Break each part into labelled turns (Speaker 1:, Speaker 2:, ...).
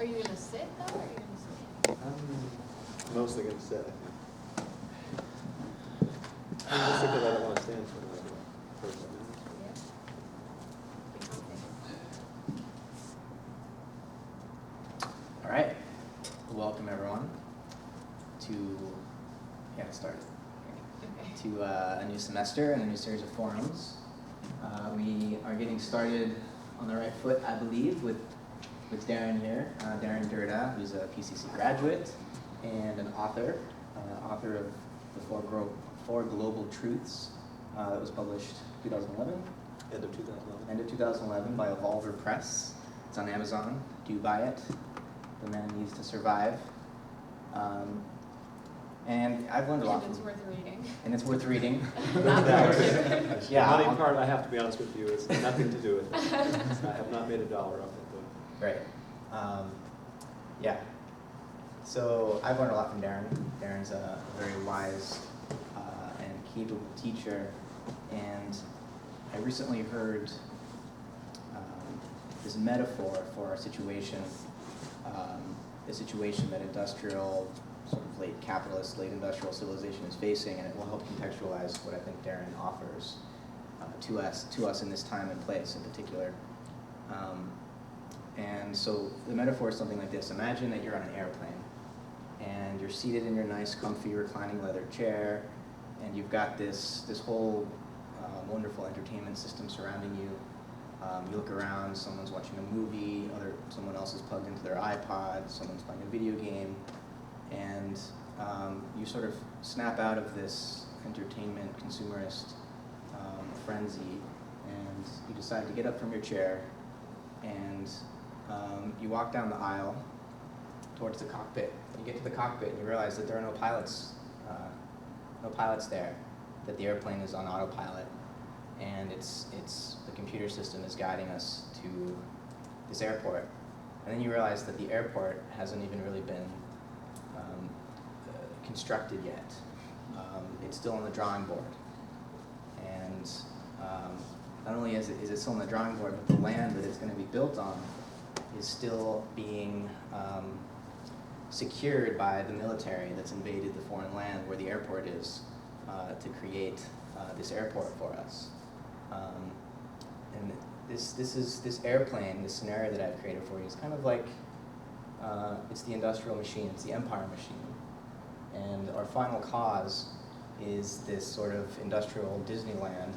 Speaker 1: you going to sit, though, or are you going to stand?
Speaker 2: I'm mostly going to sit, I think. Just because I don't want to stand for like a first minute.
Speaker 1: Yeah. Be comfy.
Speaker 3: All right. Welcome, everyone, to get started.
Speaker 1: Okay.
Speaker 3: To a new semester and a new series of forums. We are getting started on the right foot, I believe, with Darrin here, Darrin Drda, who's a PCC graduate and an author, author of the Four Global Truths that was published 2011.
Speaker 2: End of 2011.
Speaker 3: End of 2011 by Evolver Press. It's on Amazon. Do buy it. The man needs to survive. And I've learned a lot.
Speaker 1: And it's worth reading.
Speaker 3: And it's worth reading.
Speaker 2: Yeah, the money part, I have to be honest with you, is nothing to do with it. I have not made $1 off that book.
Speaker 3: Right. Yeah. So I've learned a lot from Darrin. Darrin's a very wise and capable teacher. And I recently heard this metaphor for a situation that industrial, sort of late capitalist, late industrial civilization is facing, and it will help contextualize what I think Darrin offers to us in this time and place in particular. And so the metaphor is something like this. Imagine that you're on an airplane, and you're seated in your nice, comfy, reclining leather chair, and you've got this whole wonderful entertainment system surrounding you. You look around, someone's watching a movie, someone else is plugged into their iPod, someone's playing a video game, and you sort of snap out of this entertainment consumerist frenzy, and you decide to get up from your chair, and you walk down the aisle towards the cockpit. You get to the cockpit and you realize that there are no pilots there, that the airplane is on autopilot, and it's the computer system is guiding us to this airport. And then you realize that the airport hasn't even really been constructed yet. It's still on the drawing board. And not only is it still on the drawing board, but the land that it's going to be built on is still being secured by the military that's invaded the foreign land where the airport is to create this airport for us. And this airplane, this scenario that I've created for you is kind of like it's the industrial machine, it's the empire machine. And our final cause is this sort of industrial Disneyland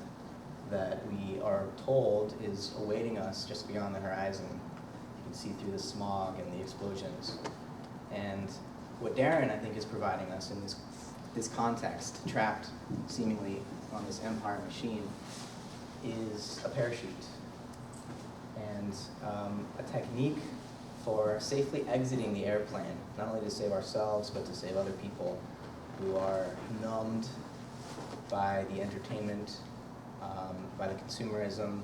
Speaker 3: that we are told is awaiting us just beyond the horizon. You can see through the smog and the explosions. And what Darrin, I think, is providing us in this context, trapped seemingly on this empire machine, is a parachute and a technique for safely exiting the airplane, not only to save ourselves, but to save other people who are numbed by the entertainment, by the consumerism,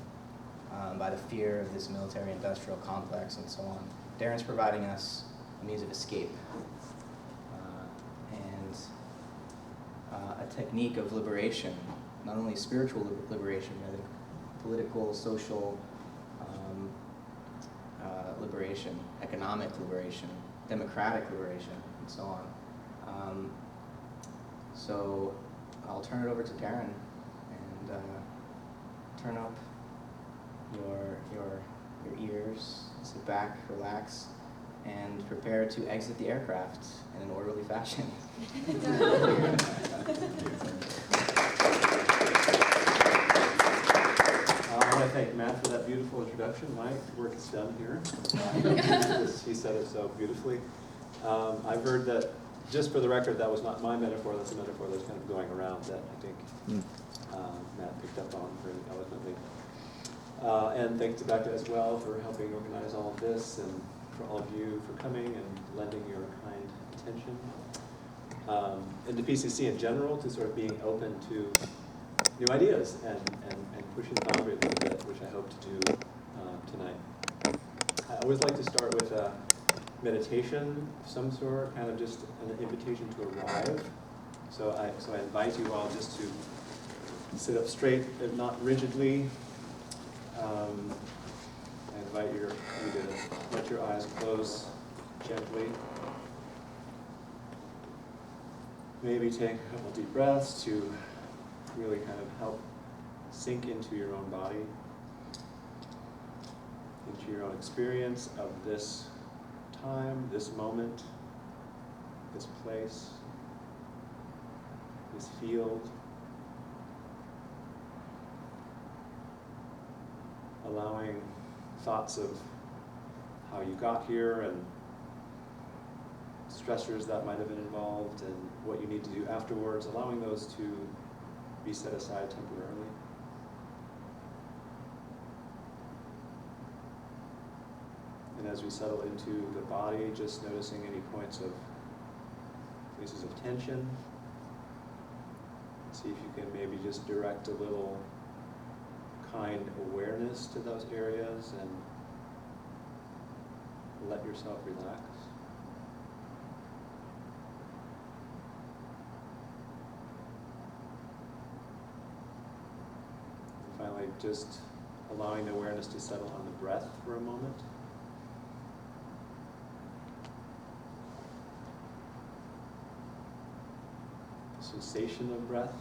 Speaker 3: by the fear of this military-industrial complex, and so on. Darrin's providing us a means of escape and a technique of liberation, not only spiritual liberation, but political, social liberation, economic liberation, democratic liberation, and so on. So I'll turn it over to Darrin and turn up your ears, sit back, relax, and prepare to exit the aircraft in an orderly fashion.
Speaker 2: I want to thank Matt for that beautiful introduction. My work is done here. He said it so beautifully. I've heard that, just for the record, that was not my metaphor. That's a metaphor that's kind of going around that I think Matt picked up on very eloquently. And thanks to Becca as well for helping organize all of this, and for all of you for coming and lending your kind attention. And the PCC in general, to sort of being open to new ideas and pushing the boundary a little bit, which I hope to do tonight. I always like to start with a meditation of some sort, kind of just an invitation to arrive. So I invite you all just to sit up straight, if not rigidly. I invite you to let your eyes close gently. Maybe take a couple deep breaths to really kind of help sink into your own body, into your own experience of this time, this moment, this place, this field. Allowing thoughts of how you got here and stressors that might have been involved and what you need to do afterwards, allowing those to be set aside temporarily. And as we settle into the body, just noticing any points of places of tension. See if you can maybe just direct a little kind awareness to those areas and let yourself relax. And finally, just allowing the awareness to settle on the breath for a moment. Sensation of breath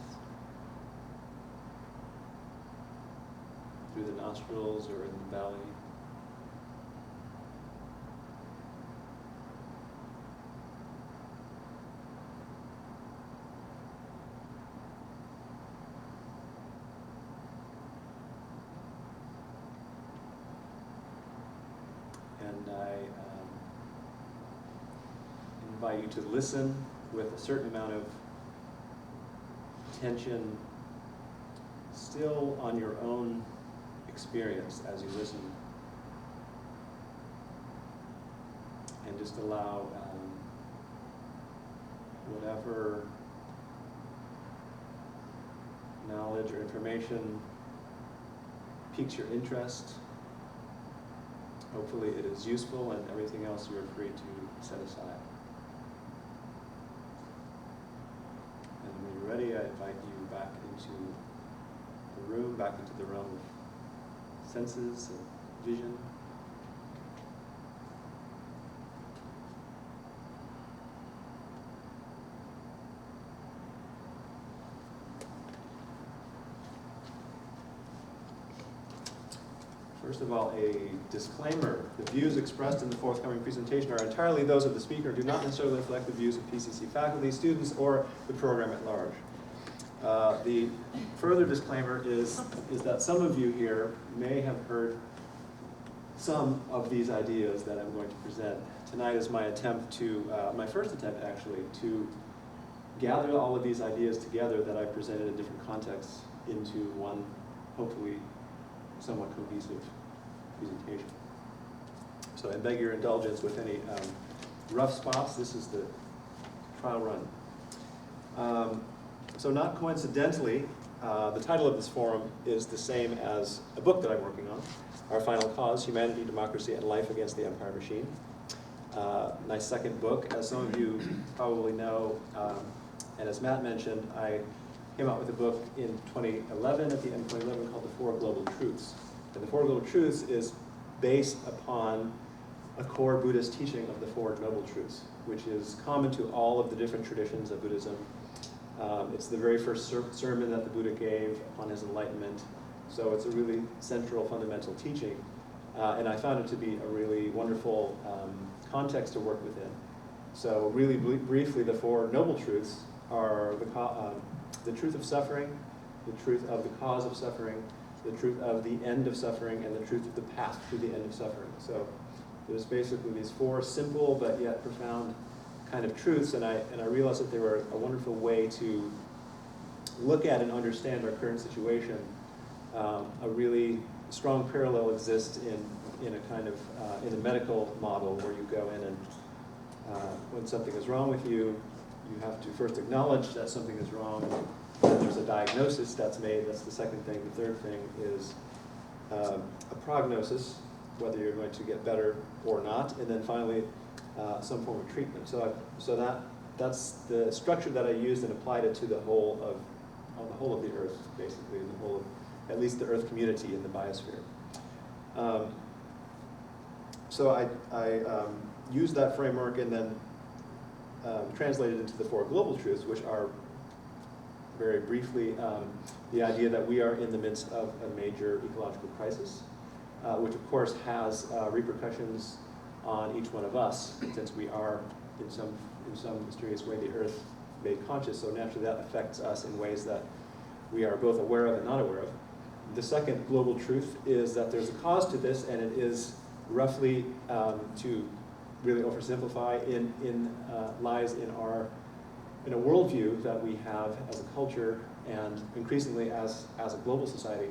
Speaker 2: through the nostrils or in the belly. And I invite you to listen with a certain amount of attention still on your own experience as you listen, and just allow whatever knowledge or information piques your interest. Hopefully it is useful, and everything else you are free to set aside. And when you're ready, I invite you back into the room, back into the realm of senses and vision. First of all, a disclaimer. The views expressed in the forthcoming presentation are entirely those of the speaker, do not necessarily reflect the views of PCC faculty, students, or the program at large. The further disclaimer is that some of you here may have heard some of these ideas that I'm going to present. Tonight is my attempt to, my first attempt actually, to gather all of these ideas together that I presented in different contexts into one, hopefully, somewhat cohesive presentation. So I beg your indulgence with any rough spots. This is the trial run. So not coincidentally, the title of this forum is the same as a book that I'm working on, Our Final Cause, Humanity, Democracy, and Life Against the Empire Machine. My second book, as some of you probably know, and as Matt mentioned, I came out with a book in 2011, at the end of 2011, called The Four Global Truths. And The Four Global Truths is based upon a core Buddhist teaching of the Four Noble Truths, which is common to all of the different traditions of Buddhism. It's the very first sermon that the Buddha gave upon his enlightenment. So it's a really central, fundamental teaching. And I found it to be a really wonderful context to work within. So really briefly, the Four Noble Truths are the truth of suffering, the truth of the cause of suffering, the truth of the end of suffering, and the truth of the path to the end of suffering. So there's basically these four simple but yet profound kind of truths, and I realized that they were a wonderful way to look at and understand our current situation. A really strong parallel exists in a kind of in a medical model where you go in and when something is wrong with you, you have to first acknowledge that something is wrong. Then there's a diagnosis that's made. That's the second thing. The third thing is a prognosis, whether you're going to get better or not, and then finally some form of treatment. So that's the structure that I used and applied it to the whole of the Earth, basically, the whole of at least the Earth community in the biosphere. so I used that framework and then translated into the four global truths, which are, very briefly, the idea that we are in the midst of a major ecological crisis, which of course has repercussions on each one of us, since we are in some mysterious way the Earth made conscious. So naturally that affects us in ways that we are both aware of and not aware of. The second global truth is that there's a cause to this, and it is roughly, to really oversimplify, lies in a worldview that we have as a culture and increasingly as a global society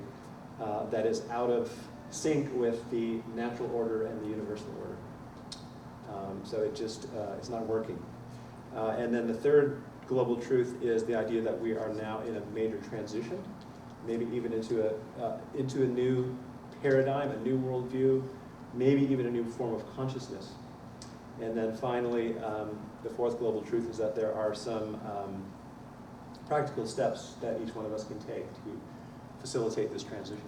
Speaker 2: that is out of sync with the natural order and the universal order. So it just it's not working. And then the third global truth is the idea that we are now in a major transition, maybe even into a new paradigm, a new worldview, maybe even a new form of consciousness. And then finally, the fourth global truth is that there are some practical steps that each one of us can take to facilitate this transition.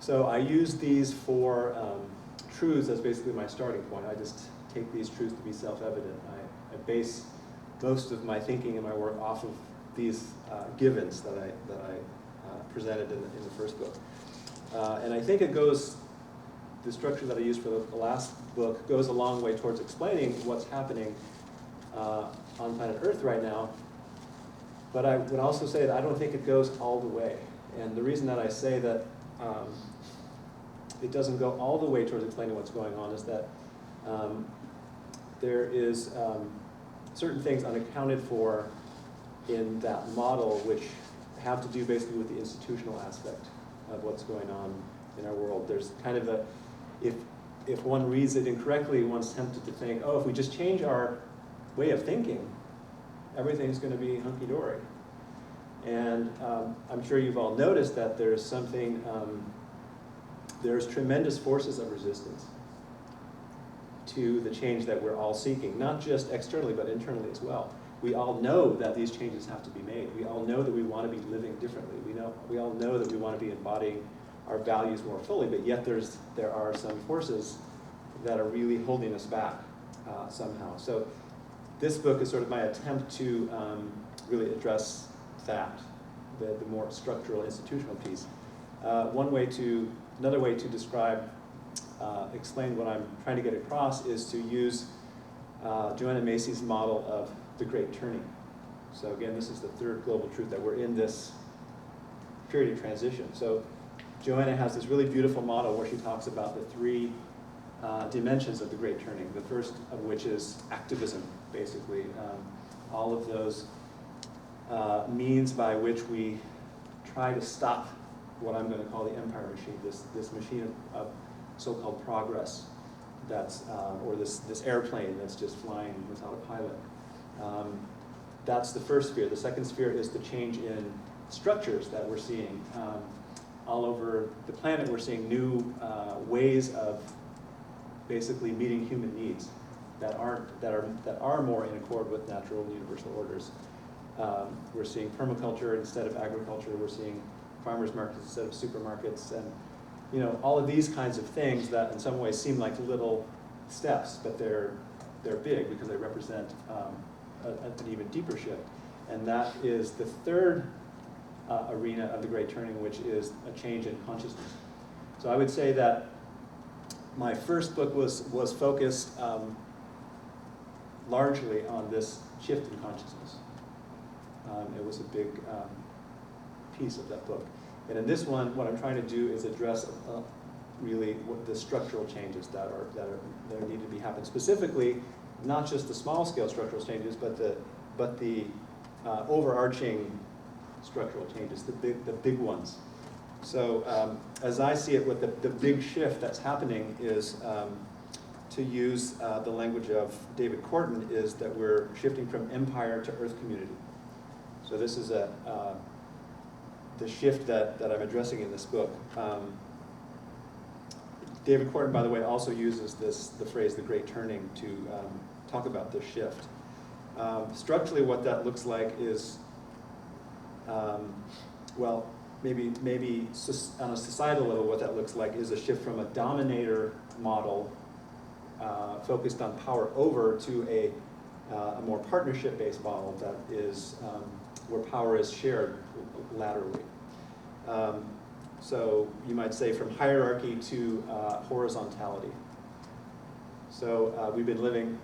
Speaker 2: So I use these four truths as basically my starting point. I just take these truths to be self-evident. I base most of my thinking and my work off of these givens that I presented in the first book. And I think it goes, the structure that I used for the last book goes a long way towards explaining what's happening on planet Earth right now. But I would also say that I don't think it goes all the way. And the reason that I say that it doesn't go all the way towards explaining what's going on is that there is certain things unaccounted for in that model which have to do basically with the institutional aspect of what's going on in our world. There's kind of a, if one reads it incorrectly, one's tempted to think, oh, if we just change our way of thinking, everything's going to be hunky-dory. And I'm sure you've all noticed that there's something, there's tremendous forces of resistance to the change that we're all seeking, not just externally, but internally as well. We all know that these changes have to be made. We all know that we want to be living differently. We all know that we want to be embodying our values more fully, but yet there are some forces that are really holding us back somehow. So this book is sort of my attempt to really address that, the more structural, institutional piece. Another way to describe, explain what I'm trying to get across is to use Joanna Macy's model of the Great Turning. So again, this is the third global truth, that we're in this period of transition. So Joanna has this really beautiful model where she talks about the three dimensions of the Great Turning, the first of which is activism, basically. All of those means by which we try to stop what I'm going to call the empire machine, this machine of so-called progress that's, or this airplane that's just flying without a pilot. That's the first sphere. The second sphere is the change in structures that we're seeing. All over the planet, we're seeing new ways of basically meeting human needs that are more in accord with natural and universal orders. We're seeing permaculture instead of agriculture. We're seeing farmers markets instead of supermarkets, and all of these kinds of things that in some ways seem like little steps, but they're big because they represent an even deeper shift. And that is the third arena of the Great Turning, which is a change in consciousness. So I would say that my first book was focused largely on this shift in consciousness. It was a big piece of that book. And in this one, what I'm trying to do is address really what the structural changes that need to be happening. Specifically, not just the small-scale structural changes, but the overarching structural changes, the big ones. So as I see it, what the big shift that's happening is, to use the language of David Korten, is that we're shifting from empire to earth community. So this is the shift that I'm addressing in this book. David Korten, by the way, also uses the phrase "the Great Turning" to talk about this shift. Structurally, what that looks like is, well, maybe on a societal level, what that looks like is a shift from a dominator model focused on power over to a more partnership-based model that is where power is shared laterally. So you might say from hierarchy to horizontality. So we've been living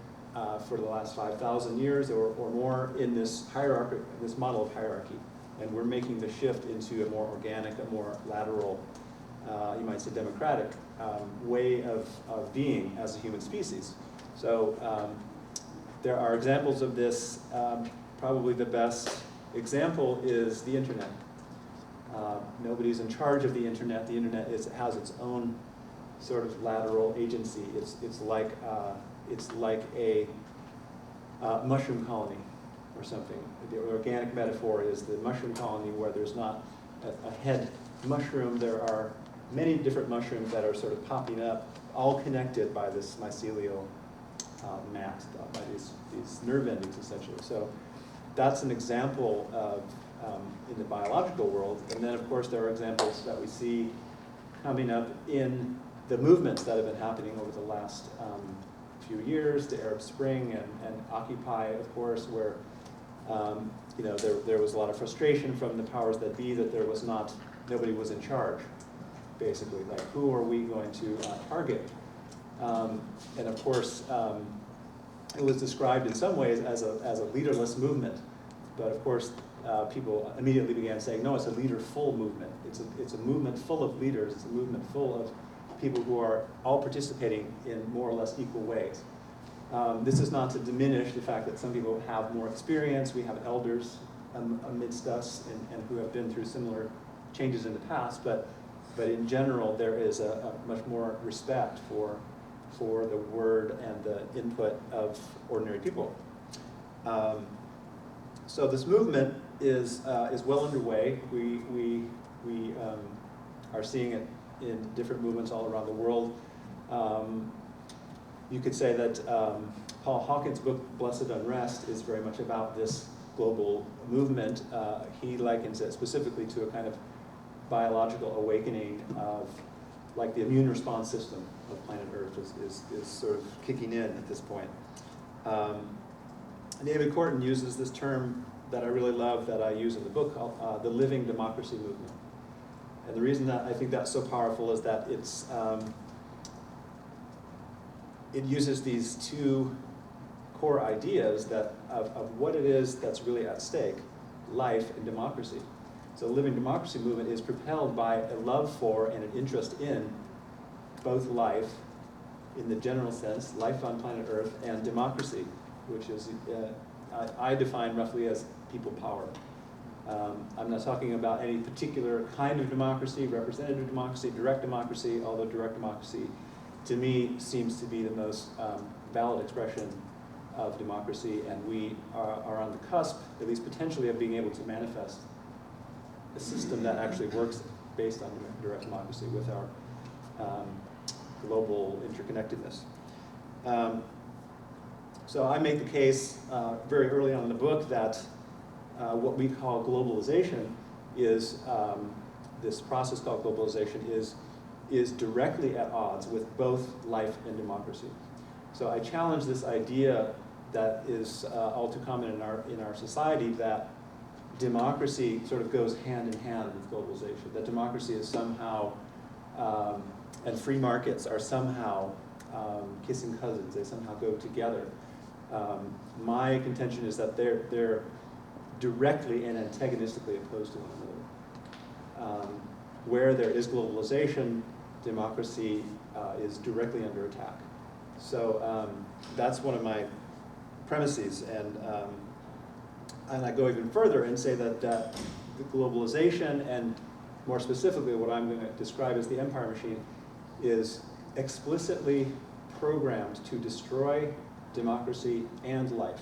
Speaker 2: for the last 5,000 years or more in this hierarchy, this model of hierarchy, and we're making the shift into a more organic, a more lateral, you might say democratic way of being as a human species. So there are examples of this. Probably the best example is the internet. Nobody's in charge of the internet. The internet has its own sort of lateral agency. It's like a mushroom colony or something. The organic metaphor is the mushroom colony where there's not a head mushroom. There are many different mushrooms that are sort of popping up, all connected by this mycelial mat, by these nerve endings essentially. So that's an example of in the biological world. And then of course there are examples that we see coming up in the movements that have been happening over the last few years, the Arab Spring and Occupy, of course, where you know, there was a lot of frustration from the powers that be that there was nobody was in charge, basically. Like, who are we going to target? And of course, it was described in some ways as a leaderless movement, but of course, people immediately began saying, no, it's a leader-full movement. It's a movement full of leaders. It's a movement full of people who are all participating in more or less equal ways. This is not to diminish the fact that some people have more experience. We have elders amidst us and who have been through similar changes in the past, but in general, there is a much more respect for the word and the input of ordinary people. So this movement is well underway. We are seeing it in different movements all around the world. You could say that Paul Hawken's book, Blessed Unrest, is very much about this global movement. He likens it specifically to a kind of biological awakening of, like, the immune response system of planet Earth is sort of kicking in at this point. David Korten uses this term that I really love that I use in the book called the living democracy movement. And the reason that I think that's so powerful is that it uses these two core ideas that of what it is that's really at stake, life and democracy. So the living democracy movement is propelled by a love for and an interest in both life, in the general sense, life on planet Earth, and democracy, which is, I define roughly as people power. I'm not talking about any particular kind of democracy, representative democracy, direct democracy, although direct democracy, to me, seems to be the most valid expression of democracy, and we are on the cusp, at least potentially, of being able to manifest a system that actually works based on direct democracy with our global interconnectedness. So I make the case very early on in the book that what we call globalization is, this process called globalization is directly at odds with both life and democracy. So I challenge this idea that is all too common in our society, that democracy sort of goes hand in hand with globalization, that democracy is somehow, and free markets are somehow kissing cousins, they somehow go together. My contention is that they're directly and antagonistically opposed to one another. Where there is globalization, democracy is directly under attack. So that's one of my premises, and I go even further and say that the globalization, and more specifically what I'm going to describe as the empire machine, is explicitly programmed to destroy democracy and life.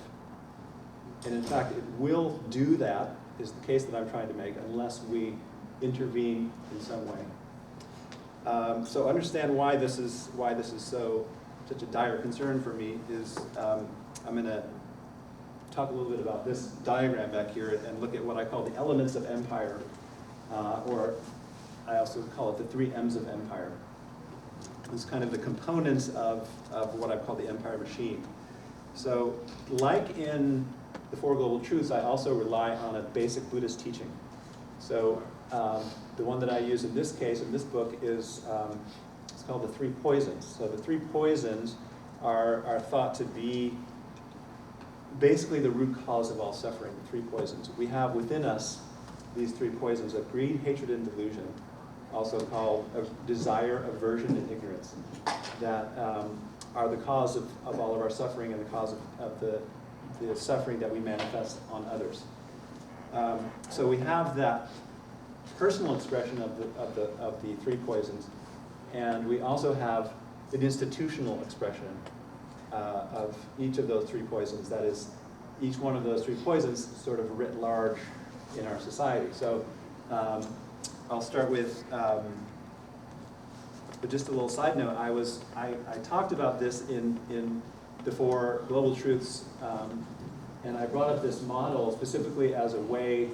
Speaker 2: And in fact, it will do that, is the case that I'm trying to make, unless we intervene in some way. So understand why this is such a dire concern for me is I'm going to talk a little bit about this diagram back here and look at what I call the elements of empire, or I also call it the 3 M's of empire. is kind of the components of what I call the empire machine. So like in the Four Global Truths, I also rely on a basic Buddhist teaching. So the one that I use in this case, in this book, is it's called the Three Poisons. So the three poisons are thought to be basically the root cause of all suffering, the three poisons. We have within us these three poisons of greed, hatred, and delusion, also called desire, aversion, and ignorance, that are the cause of all of our suffering and the cause of the suffering that we manifest on others. So we have that personal expression of the three poisons, and we also have an institutional expression of each of those three poisons. That is, each one of those three poisons sort of writ large in our society. So I'll start with just a little side note. I talked about this in the Four Global Truths, and I brought up this model specifically as a way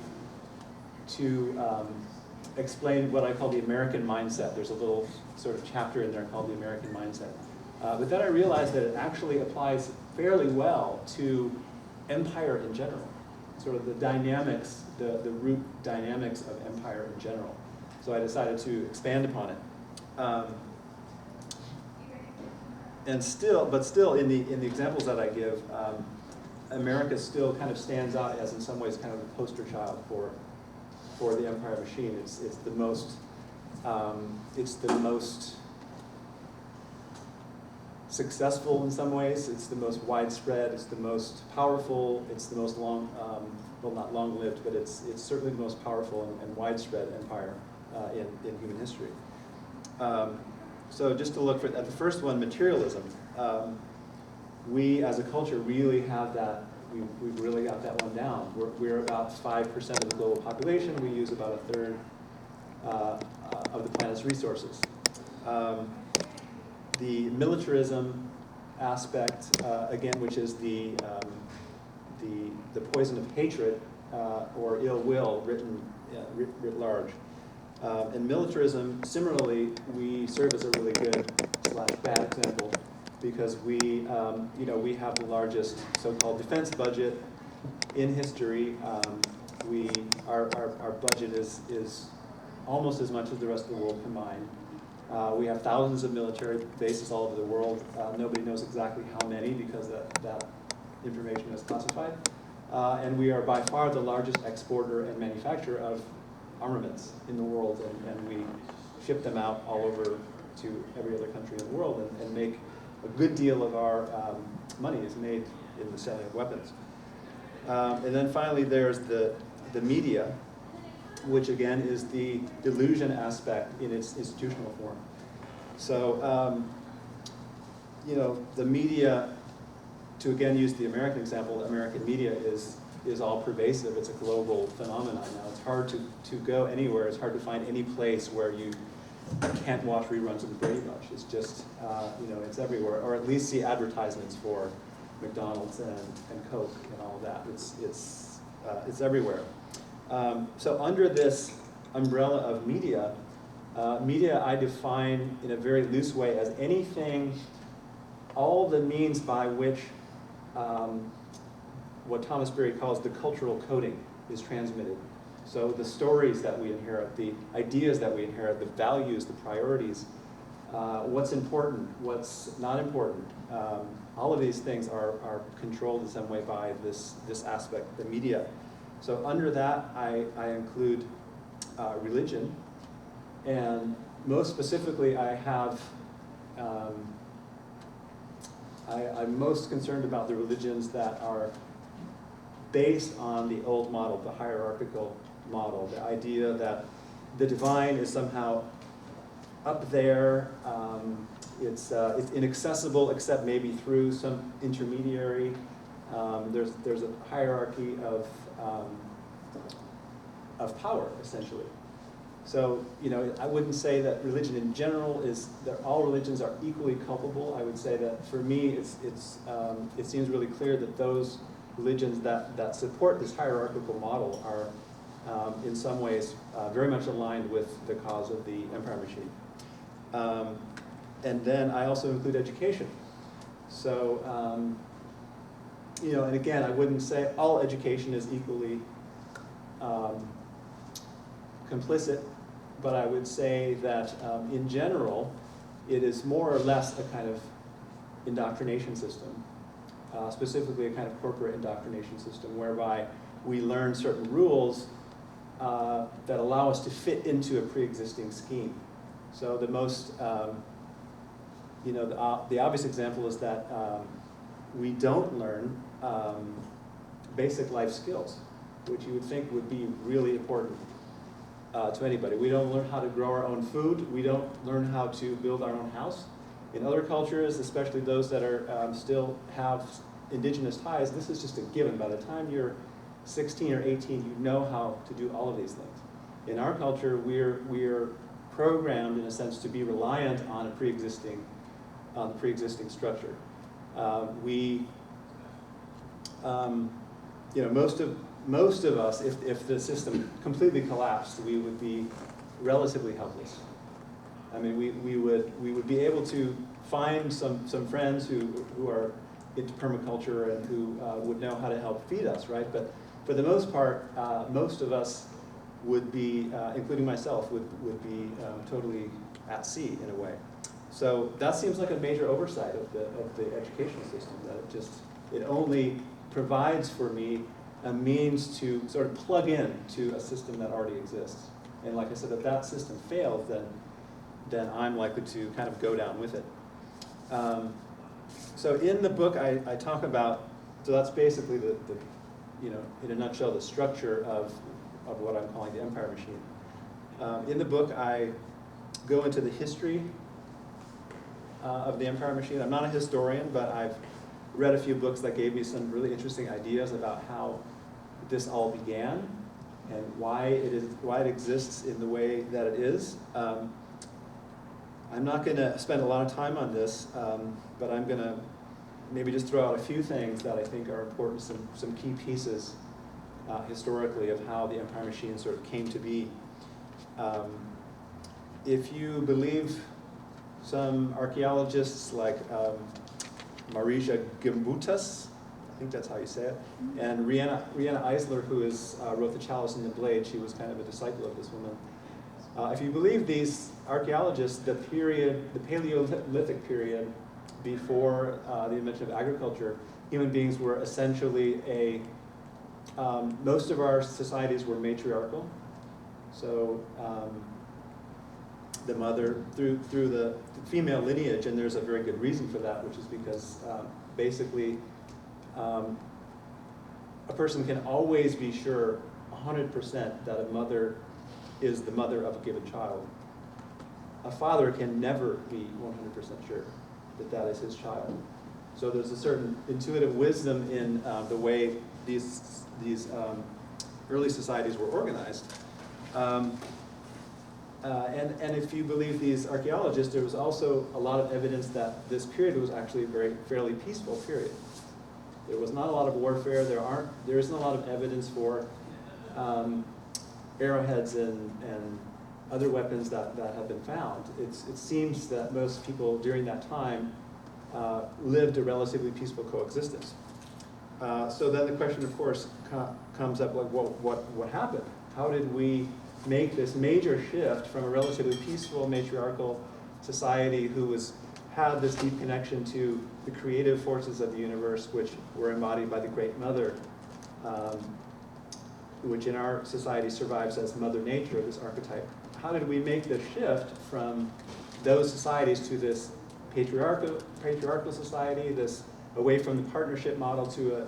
Speaker 2: to explain what I call the American mindset. There's a little sort of chapter in there called the American mindset. But then I realized that it actually applies fairly well to empire in general, sort of the dynamics, the root dynamics of empire in general. So I decided to expand upon it. But still, in the examples that I give, America still kind of stands out as, in some ways, kind of the poster child for the empire machine. It's the most successful in some ways. It's the most widespread. It's the most powerful. It's the most not long-lived, but it's certainly the most powerful and widespread empire in human history. So just to look at the first one, materialism. We as a culture really have that. We've really got that one down. We're about 5% of the global population. We use about a third of the planet's resources. The militarism aspect, again, which is the poison of hatred or ill will writ large. And militarism, similarly, we serve as a really good / bad example, because we have the largest so-called defense budget in history. Our budget is almost as much as the rest of the world combined. We have thousands of military bases all over the world. Nobody knows exactly how many because that information is classified. And we are by far the largest exporter and manufacturer of armaments in the world, and we ship them out all over to every other country in the world, and make a good deal of our money is made in the selling of weapons. And then finally there's the media, which again is the delusion aspect in its institutional form. So, the media, to again use the American example, American media is all pervasive. It's a global phenomenon now. It's hard to go anywhere. It's hard to find any place where you can't watch reruns of the Brady Bunch. It's just, it's everywhere, or at least see advertisements for McDonald's and Coke and all of that. It's everywhere. So under this umbrella of media, I define in a very loose way as anything, all the means by which what Thomas Berry calls the cultural coding is transmitted. So the stories that we inherit, the ideas that we inherit, the values, the priorities, what's important, what's not important, all of these things are controlled in some way by this aspect, the media. So under that, I include religion, and most specifically, I have, I'm most concerned about the religions that are based on the old model, the hierarchical model, the idea that the divine is somehow up there, it's inaccessible except maybe through some intermediary. There's a hierarchy of power, essentially. So, I wouldn't say that religion in general that all religions are equally culpable. I would say that for me, it seems really clear that those religions that support this hierarchical model are, in some ways, very much aligned with the cause of the empire machine. And then I also include education. So, and again, I wouldn't say all education is equally complicit, but I would say that in general, it is more or less a kind of indoctrination system, specifically a kind of corporate indoctrination system, whereby we learn certain rules that allow us to fit into a pre-existing scheme. So the most, the obvious example is that we don't learn basic life skills, which you would think would be really important to anybody. We don't learn how to grow our own food. We don't learn how to build our own house. In other cultures, especially those that are still have indigenous ties, this is just a given. By the time you're 16 or 18, you know how to do all of these things. In our culture, we're programmed, in a sense, to be reliant on a pre-existing structure. Most of us, if the system completely collapsed, we would be relatively helpless. I mean, we would be able to find some friends who are into permaculture and who would know how to help feed us, right? But for the most part, most of us would be, including myself, would be totally at sea in a way. So that seems like a major oversight of the educational system, that it only provides for me a means to sort of plug in to a system that already exists. And like I said, if that system fails, then I'm likely to kind of go down with it. So in the book, I talk about, so that's basically in a nutshell, the structure of what I'm calling the empire machine. In the book, I go into the history of the empire machine. I'm not a historian, but I've read a few books that gave me some really interesting ideas about how this all began and why it exists in the way that it is. I'm not going to spend a lot of time on this, but I'm going to maybe just throw out a few things that I think are important, some key pieces historically of how the empire machine sort of came to be. If you believe some archaeologists like Marija Gimbutas, I think that's how you say it, and Rihanna Eisler, who wrote The Chalice and the Blade, she was kind of a disciple of this woman. If you believe these archaeologists, the Paleolithic period before the invention of agriculture, human beings were essentially most of our societies were matriarchal. So the mother, through the female lineage, and there's a very good reason for that, which is because basically a person can always be sure 100% that a mother is the mother of a given child. A father can never be 100% sure that that is his child. So there's a certain intuitive wisdom in the way these early societies were organized. And if you believe these archaeologists, there was also a lot of evidence that this period was actually a fairly peaceful period. There was not a lot of warfare. There isn't a lot of evidence for arrowheads and other weapons that have been found. It seems that most people during that time lived a relatively peaceful coexistence. So then the question, of course, comes up like, what happened? How did we make this major shift from a relatively peaceful matriarchal society who had this deep connection to the creative forces of the universe, which were embodied by the Great Mother, which in our society survives as Mother Nature, this archetype. How did we make the shift from those societies to this patriarchal society, this away from the partnership model to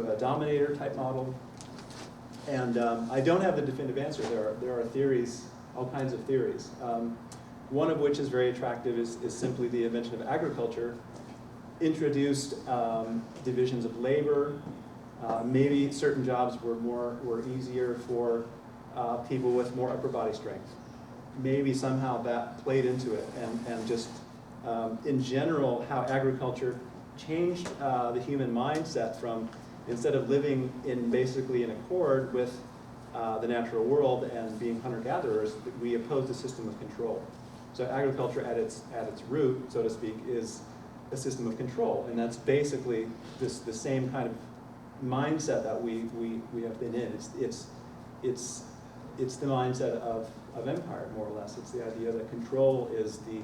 Speaker 2: a dominator type model? And I don't have the definitive answer. There are theories, all kinds of theories. One of which is very attractive is simply the invention of agriculture, introduced divisions of labor. Maybe certain jobs were easier for people with more upper body strength. Maybe somehow that played into it, and just in general, how agriculture changed the human mindset from, instead of living basically in accord with the natural world and being hunter-gatherers, we opposed a system of control. So agriculture at its root, so to speak, is a system of control, and that's basically the same kind of mindset that we have been in. It's the mindset of empire, more or less. It's the idea that control is the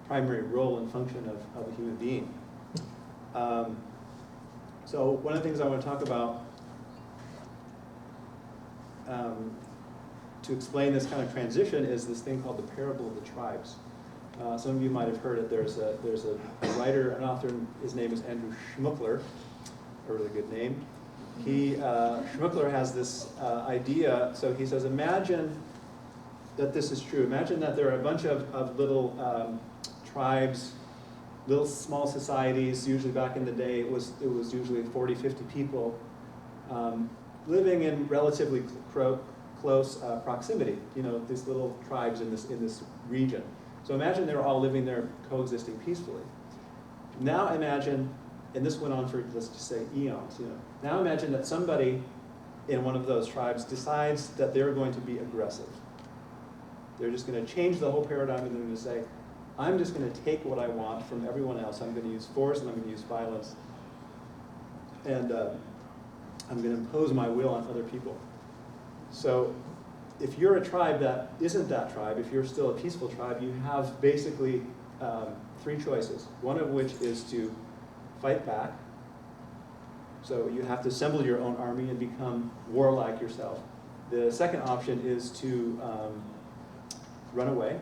Speaker 2: primary role and function of a human being. So one of the things I want to talk about to explain this kind of transition is this thing called the parable of the tribes. Some of you might have heard it. There's a writer, an author, his name is Andrew Schmuckler, a really good name. Schmuckler has this idea, so he says, imagine that this is true. Imagine that there are a bunch of little tribes, little small societies. Usually back in the day, it was usually 40, 50 people living in relatively close proximity. You know, these little tribes in this region. So imagine they're all living there, coexisting peacefully. Now imagine, and this went on for, let's just say, eons. You know, now imagine that somebody in one of those tribes decides that they're going to be aggressive. They're just going to change the whole paradigm, and they're going to say, I'm just going to take what I want from everyone else. I'm going to use force, and I'm going to use violence, and I'm going to impose my will on other people. So if you're a tribe that isn't that tribe, if you're still a peaceful tribe, you have basically three choices. One of which is to fight back. So you have to assemble your own army and become warlike yourself. The second option is to run away.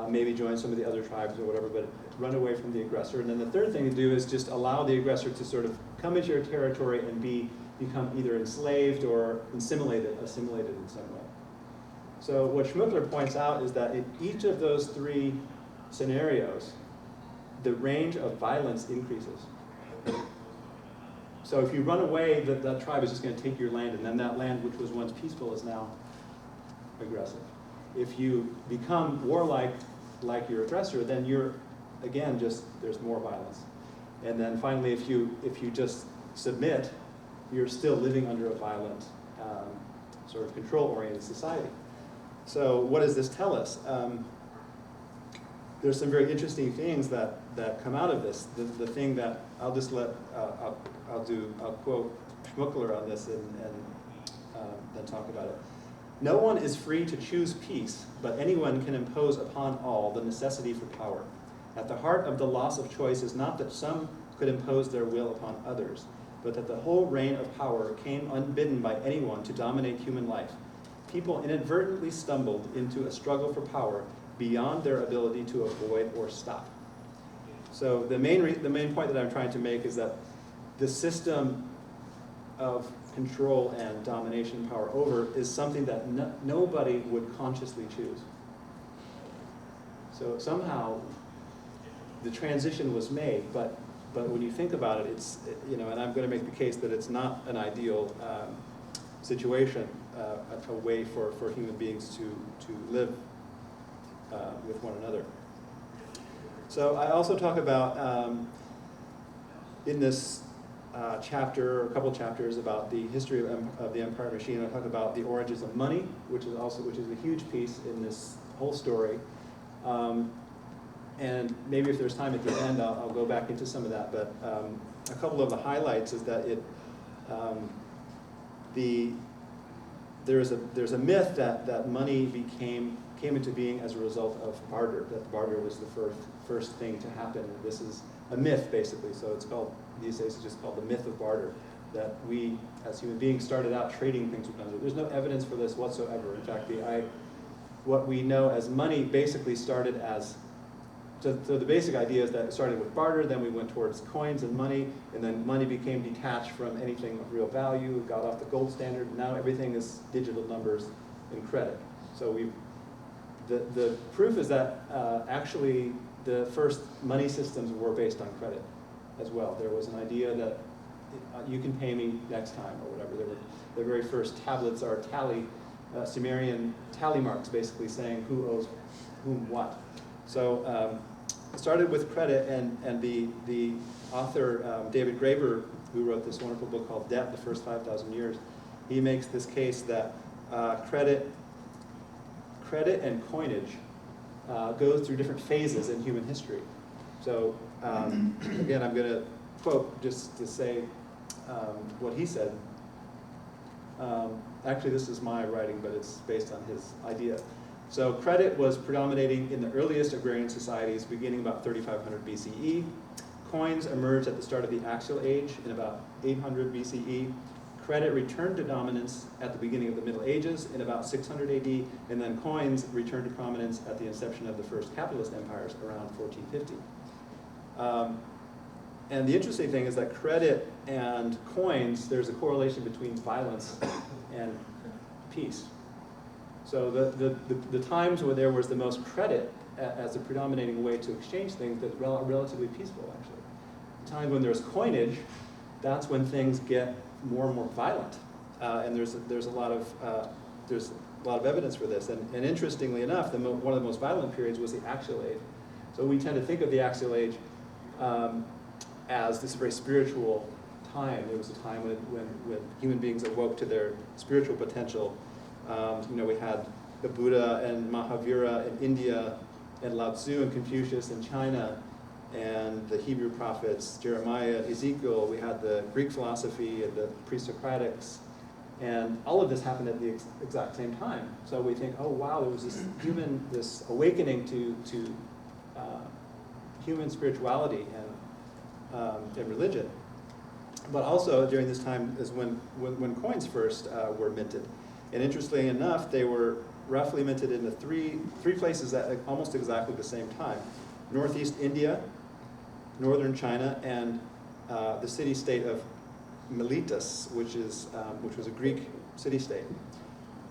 Speaker 2: Maybe join some of the other tribes or whatever, but run away from the aggressor. And then the third thing to do is just allow the aggressor to sort of come into your territory and become either enslaved or assimilated in some way. So what Schmuckler points out is that in each of those three scenarios, the range of violence increases. So if you run away, that tribe is just going to take your land, and then that land, which was once peaceful, is now aggressive. If you become warlike, like your aggressor, then you're, again, there's more violence. And then finally, if you just submit, you're still living under a violent, sort of control-oriented society. So what does this tell us? There's some very interesting things that come out of this. The thing that I'll just I'll quote Schmuckler on this and then talk about it. No one is free to choose peace, but anyone can impose upon all the necessity for power. At the heart of the loss of choice is not that some could impose their will upon others, but that the whole reign of power came unbidden by anyone to dominate human life. People inadvertently stumbled into a struggle for power beyond their ability to avoid or stop. So the main point that I'm trying to make is that the system of control and domination, power over, is something that nobody would consciously choose. So somehow the transition was made, but when you think about it, it's, you know, and I'm going to make the case that it's not an ideal situation, a way for human beings to live with one another. So I also talk about, in this chapter, a couple chapters, about the history of the empire machine. I talk about the origins of money, which is a huge piece in this whole story. And maybe if there's time at the end, I'll go back into some of that. But a couple of the highlights is that there's a myth that money came into being as a result of barter. That barter was the first thing to happen. And this is a myth, basically. So it's called, these days, it's just called the myth of barter. That we, as human beings, started out trading things with one another. There's no evidence for this whatsoever. In fact, what we know as money basically started as. So the basic idea is that it started with barter, then we went towards coins and money, and then money became detached from anything of real value, it got off the gold standard, and now everything is digital numbers and credit. So the proof is that actually the first money systems were based on credit as well. There was an idea that you can pay me next time or whatever. The very first tablets are Sumerian tally marks, basically saying who owes whom what. So it started with credit, and the author, David Graeber, who wrote this wonderful book called Debt, The First 5,000 Years, he makes this case that credit and coinage goes through different phases in human history. So again, I'm going to quote just to say what he said. Actually, this is my writing, but it's based on his idea. So credit was predominating in the earliest agrarian societies beginning about 3500 BCE. Coins emerged at the start of the Axial Age in about 800 BCE. Credit returned to dominance at the beginning of the Middle Ages in about 600 AD, and then coins returned to prominence at the inception of the first capitalist empires around 1450. And the interesting thing is that credit and coins, there's a correlation between violence and peace. So the times where there was the most credit as a predominating way to exchange things, that's relatively peaceful, actually. The times when there's coinage, that's when things get more and more violent, and there's a lot of evidence for this. And interestingly enough, one of the most violent periods was the Axial Age. So we tend to think of the Axial Age as this very spiritual time. It was a time when human beings awoke to their spiritual potential. We had the Buddha and Mahavira in India, and Lao Tzu and Confucius in China, and the Hebrew prophets, Jeremiah, Ezekiel. We had the Greek philosophy and the pre-Socratics, and all of this happened at the exact same time. So we think, oh wow, there was this awakening to human spirituality and religion. But also during this time is when coins first were minted. And interestingly enough, they were roughly minted in the three places at almost exactly the same time: Northeast India, northern China, and the city-state of Miletus, which was a Greek city-state.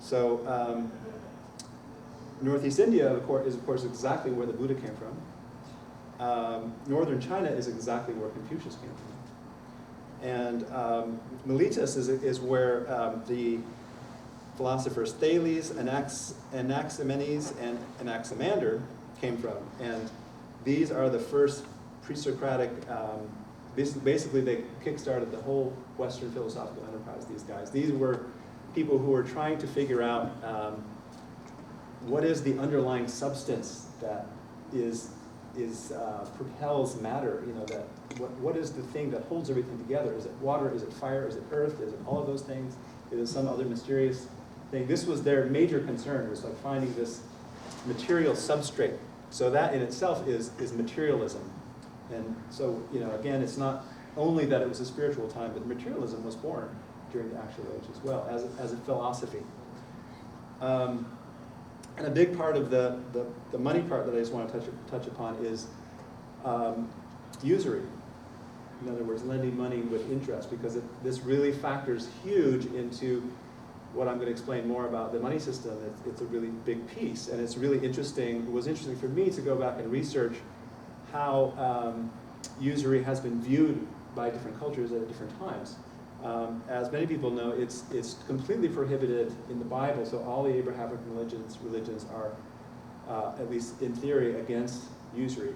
Speaker 2: So Northeast India, is of course exactly where the Buddha came from. Northern China is exactly where Confucius came from. And Miletus is where the philosophers Thales, Anaximenes, and Anaximander came from. And these are the first pre-Socratic, basically they kickstarted the whole Western philosophical enterprise, these guys. These were people who were trying to figure out what is the underlying substance that propels matter, that what is the thing that holds everything together? Is it water, is it fire, is it earth, is it all of those things? Is it some other mysterious thing? This was their major concern, was like finding this material substrate. So that in itself is materialism. And so, again, it's not only that it was a spiritual time, but materialism was born during the Axial Age as well, as a philosophy. And a big part of the money part that I just want to touch upon is usury. In other words, lending money with interest, because this really factors huge into what I'm going to explain more about the money system. It's a really big piece, and it's really interesting. It was interesting for me to go back and research how usury has been viewed by different cultures at different times. As many people know, it's completely prohibited in the Bible, so all the Abrahamic religions are, at least in theory, against usury.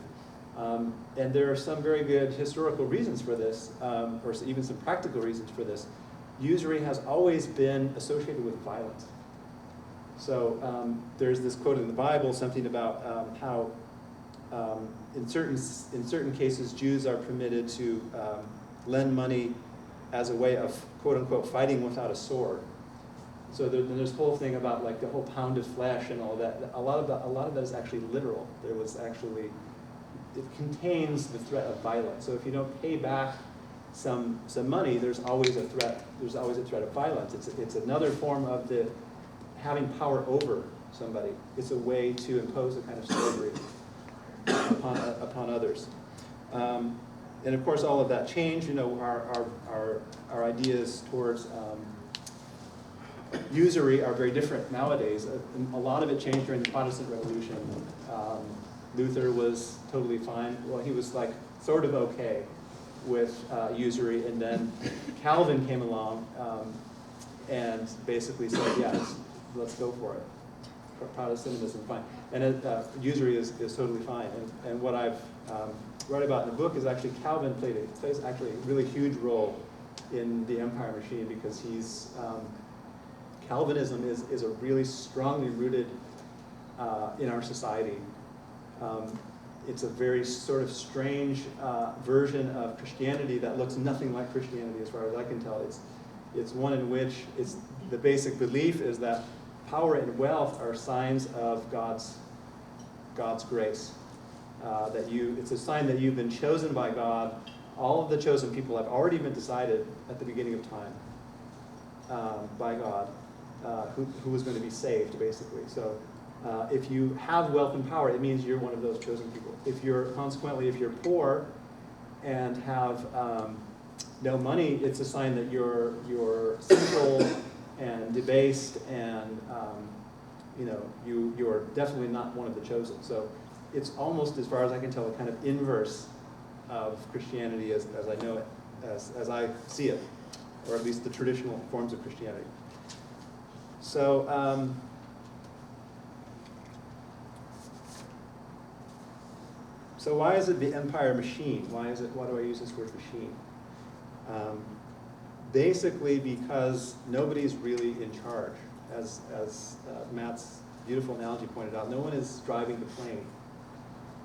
Speaker 2: And there are some very good historical reasons for this, or even some practical reasons for this. Usury has always been associated with violence. So there's this quote in the Bible, something about how in certain cases Jews are permitted to lend money as a way of, quote unquote, fighting without a sword. So there's this whole thing about like the whole pound of flesh and all that. A lot of that is actually literal. It contains the threat of violence. So if you don't pay back some money, there's always a threat. There's always a threat of violence. It's another form of the having power over somebody. It's a way to impose a kind of slavery upon others. And of course, all of that changed. Our ideas towards usury are very different nowadays. A lot of it changed during the Protestant Revolution. Luther was totally fine. Well, he was like sort of okay with usury, and then Calvin came along and basically said, yeah, let's go for it. Protestantism, fine. And usury is totally fine. And what I've write about in the book is actually Calvin plays actually a really huge role in the empire machine, because Calvinism is a really strongly rooted in our society It's a very sort of strange version of Christianity that looks nothing like Christianity as far as I can tell. It's one in which the basic belief is that power and wealth are signs of God's grace. It's a sign that you've been chosen by God. All of the chosen people have already been decided at the beginning of time by God who was going to be saved, basically. So if you have wealth and power, it means you're one of those chosen people. Consequently, if you're poor and have no money, it's a sign that you're sinful and debased, and you're definitely not one of the chosen. So it's almost, as far as I can tell, a kind of inverse of Christianity as I know it, as I see it, or at least the traditional forms of Christianity. So so why is it the empire machine? Why do I use this word machine? Basically because nobody's really in charge. As Matt's beautiful analogy pointed out, no one is driving the plane.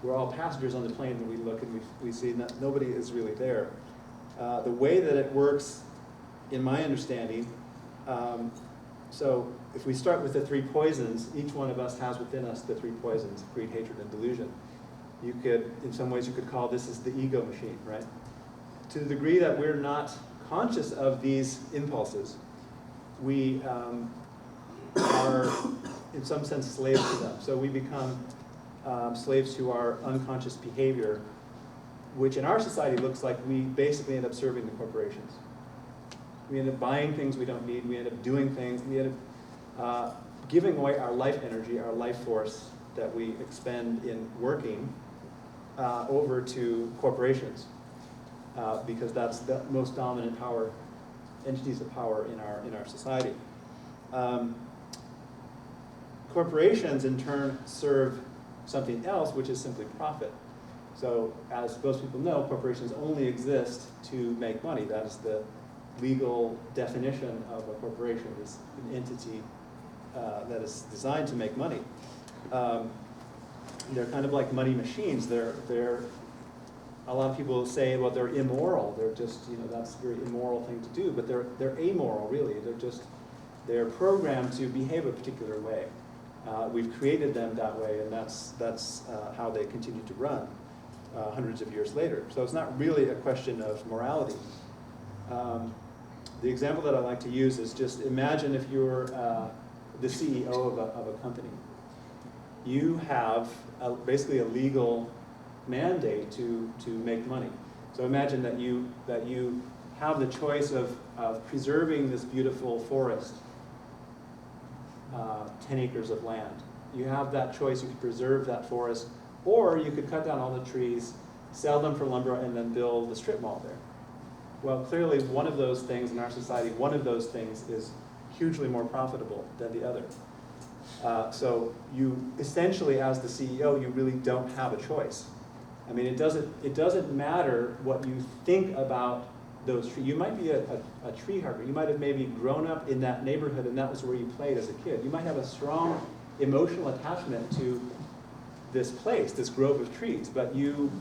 Speaker 2: We're all passengers on the plane when we look and we see nobody is really there. The way that it works, in my understanding, so if we start with the three poisons, each one of us has within us the three poisons: greed, hatred, and delusion. In some ways you could call this is the ego machine, right? To the degree that we're not conscious of these impulses, we are, in some sense, slaves to them. So we become slaves to our unconscious behavior, which in our society looks like we basically end up serving the corporations. We end up buying things we don't need. We end up doing things. We end up giving away our life energy, our life force that we expend in working over to corporations, because that's the most dominant entities of power in our society. Corporations, in turn, serve something else, which is simply profit. So, as most people know, corporations only exist to make money. That is the legal definition of a corporation, is an entity that is designed to make money. They're kind of like money machines. A lot of people say, well, they're immoral. They're just, that's a very immoral thing to do. But they're amoral, really. They're programmed to behave a particular way. We've created them that way, and that's how they continue to run hundreds of years later. So it's not really a question of morality. The example that I like to use is just imagine if you're the CEO of a company. You have basically a legal mandate to make money. So imagine that you have the choice of preserving this beautiful forest, 10 acres of land. You have that choice. You could preserve that forest, or you could cut down all the trees, sell them for lumber, and then build a strip mall there. Well, clearly one of those things in our society, one of those things is hugely more profitable than the other. So you essentially, as the CEO, you really don't have a choice. I mean, it doesn't matter what you think about those trees. You might be a tree hugger. You might have maybe grown up in that neighborhood and that was where you played as a kid. You might have a strong emotional attachment to this place, this grove of trees, but you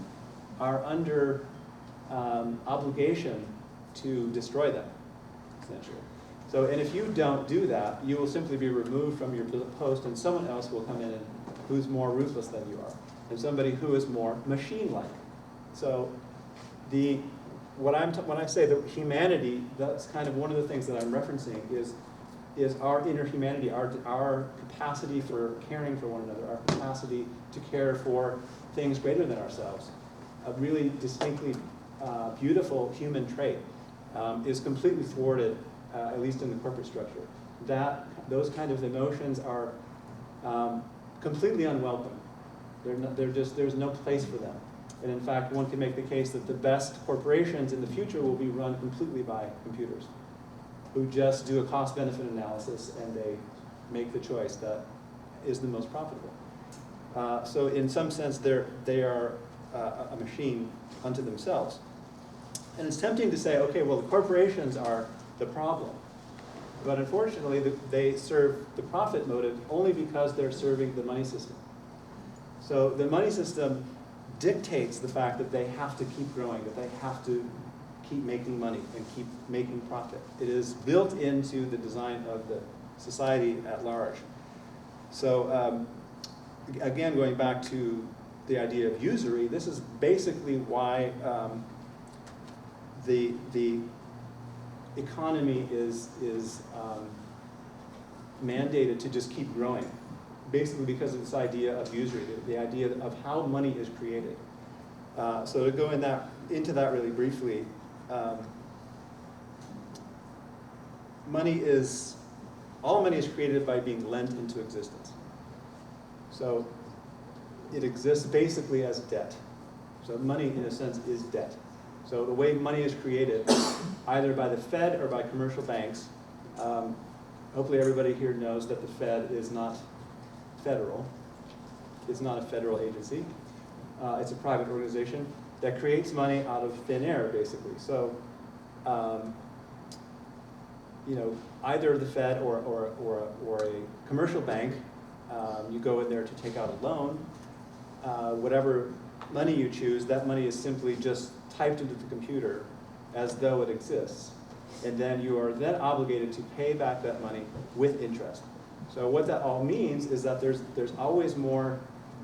Speaker 2: are under obligation to destroy them, essentially. So, and if you don't do that, you will simply be removed from your post, and someone else will come in who's more ruthless than you are, and somebody who is more machine-like. So, when I say that humanity, that's kind of one of the things that I'm referencing is our inner humanity, our capacity for caring for one another, our capacity to care for things greater than ourselves. A really distinctly beautiful human trait is completely thwarted, at least in the corporate structure. Those kind of emotions are completely unwelcome. There's no place for them. And in fact, one can make the case that the best corporations in the future will be run completely by computers, who just do a cost-benefit analysis and they make the choice that is the most profitable. So in some sense, they are a machine unto themselves. And it's tempting to say, okay, well, the corporations are the problem. But unfortunately, they serve the profit motive only because they're serving the money system. So the money system dictates the fact that they have to keep growing, that they have to keep making money and keep making profit. It is built into the design of the society at large. So again, going back to the idea of usury, this is basically why the economy is mandated to just keep growing, basically because of this idea of usury, the idea of how money is created. So to go into that really briefly, all money is created by being lent into existence. So it exists basically as debt. So money, in a sense, is debt. So the way money is created, either by the Fed or by commercial banks, hopefully everybody here knows that the Fed is not federal. It's not a federal agency. It's a private organization that creates money out of thin air, basically. So, either the Fed or a commercial bank, you go in there to take out a loan. Whatever money you choose, that money is simply just typed into the computer as though it exists. And then you are then obligated to pay back that money with interest. So what that all means is that there's always more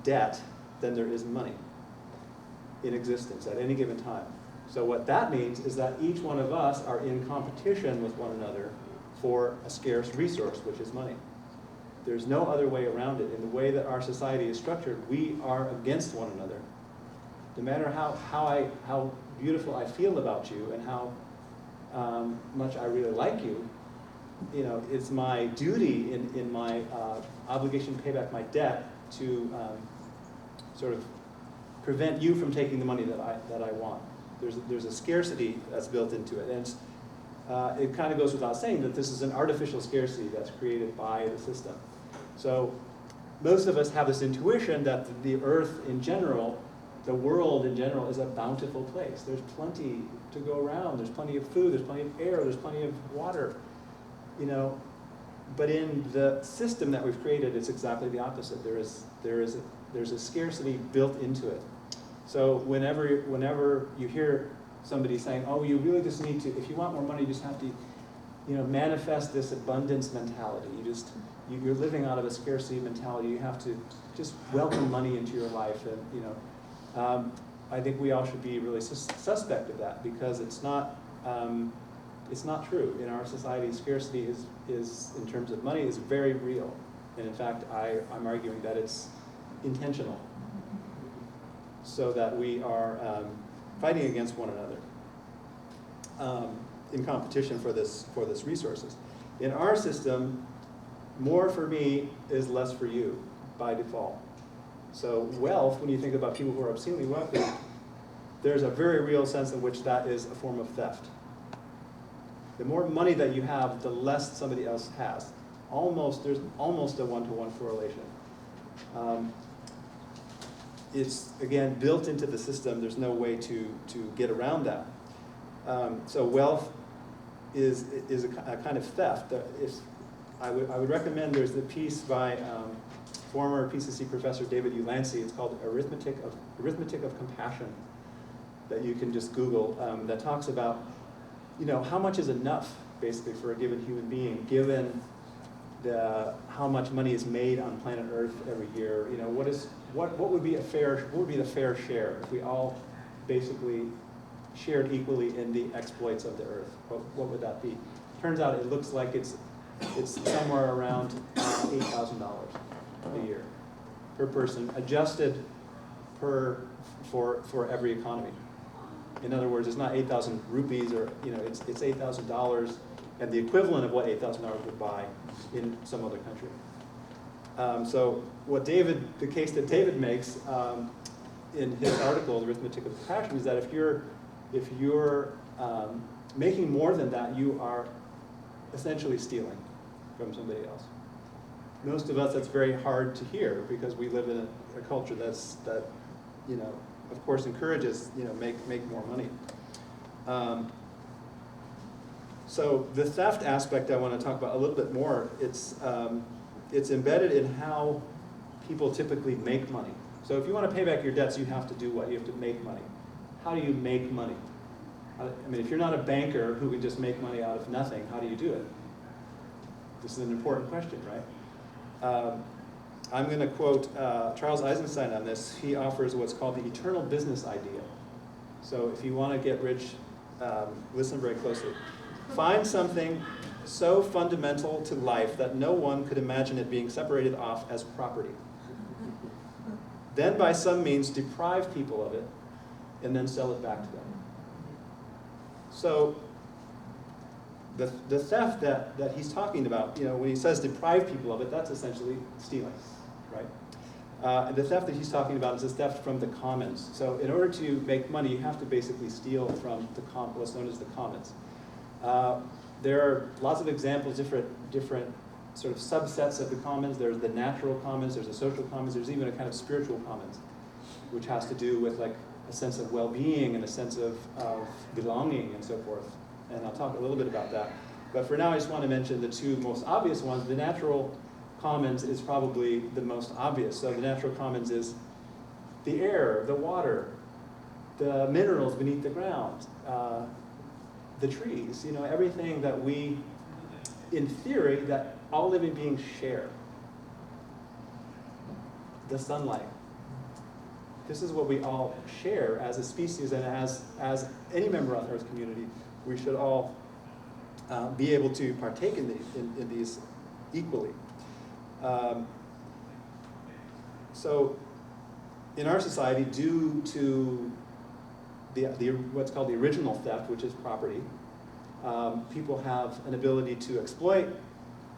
Speaker 2: debt than there is money in existence at any given time. So what that means is that each one of us are in competition with one another for a scarce resource, which is money. There's no other way around it. In the way that our society is structured, we are against one another. No matter how beautiful I feel about you and how much I really like you, it's my duty in my obligation to pay back my debt to sort of prevent you from taking the money that I want. There's a scarcity that's built into it, and it kind of goes without saying that this is an artificial scarcity that's created by the system. So most of us have this intuition that the earth in general, the world in general, is a bountiful place. There's plenty to go around. There's plenty of food. There's plenty of air. There's plenty of water. But in the system that we've created, it's exactly the opposite. There's a scarcity built into it. So whenever you hear somebody saying, "Oh, you really just need to, if you want more money, you just have to, manifest this abundance mentality. You're living out of a scarcity mentality. You have to just welcome money into your life." And I think we all should be really suspect of that, because it's not true. In our society, scarcity is in terms of money, is very real. And in fact, I'm arguing that it's intentional, so that we are fighting against one another in competition for this resources. In our system, more for me is less for you by default. So wealth, when you think about people who are obscenely wealthy, there's a very real sense in which that is a form of theft. The more money that you have, the less somebody else has. There's almost a one-to-one correlation. It's, again, built into the system. There's no way to get around that. So wealth is a kind of theft. I would recommend, there's a piece by former PCC professor David Ulansey. It's called Arithmetic of Compassion, that you can just Google, that talks about how much is enough, basically, for a given human being, given how much money is made on planet Earth every year. What would be the fair share if we all basically shared equally in the exploits of the Earth? What would that be? Turns out it looks like it's somewhere around $8,000 a year per person, adjusted for every economy. In other words, it's not 8,000 rupees, or it's $8,000, and the equivalent of what $8,000 would buy in some other country. So the case that David makes in his article, The Arithmetic of Compassion, is that if you're making more than that, you are essentially stealing from somebody else. Most of us, that's very hard to hear, because we live in a culture that of course encourages make more money. So the theft aspect I want to talk about a little bit more. It's embedded in how people typically make money. So if you want to pay back your debts, you have to do what? You have to make money. How do you make money? I mean, if you're not a banker who can just make money out of nothing, how do you do it? This is an important question, right? I'm going to quote Charles Eisenstein on this. He offers what's called the eternal business idea. So if you want to get rich, listen very closely. Find something so fundamental to life that no one could imagine it being separated off as property. Then by some means deprive people of it, and then sell it back to them. So the theft that he's talking about, when he says deprive people of it, that's essentially stealing, right? The theft that he's talking about is a theft from the commons. So in order to make money, you have to basically steal from what's known as the commons. There are lots of examples, different sort of subsets of the commons. There's the natural commons, there's the social commons, there's even a kind of spiritual commons, which has to do with like a sense of well-being and a sense of belonging and so forth. And I'll talk a little bit about that. But for now, I just want to mention the two most obvious ones. The natural commons is probably the most obvious. So the natural commons is the air, the water, the minerals beneath the ground, the trees, everything that we, in theory, that all living beings share. The sunlight. This is what we all share as a species, and as any member of the Earth community, we should all be able to partake in these equally. So in our society, due to what's called the original theft, which is property, people have an ability to exploit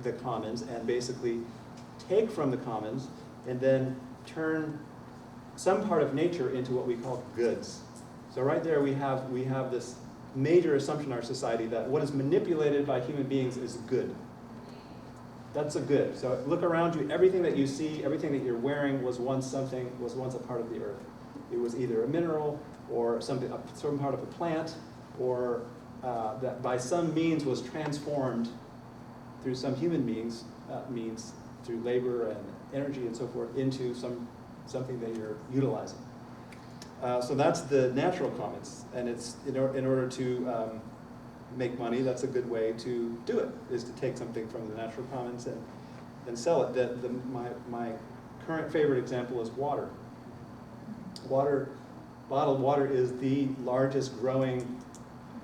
Speaker 2: the commons and basically take from the commons and then turn some part of nature into what we call goods. So right there we have this major assumption in our society that what is manipulated by human beings is good. That's a good. So look around you, everything that you see, everything that you're wearing was once a part of the earth. It was either a mineral or some part of a plant, or that by some means was transformed through some human means, through labor and energy and so forth, into something that you're utilizing. So that's the natural commons, and it's in order to make money, that's a good way to do it, is to take something from the natural commons and sell it. My current favorite example is water. Bottled water is the largest growing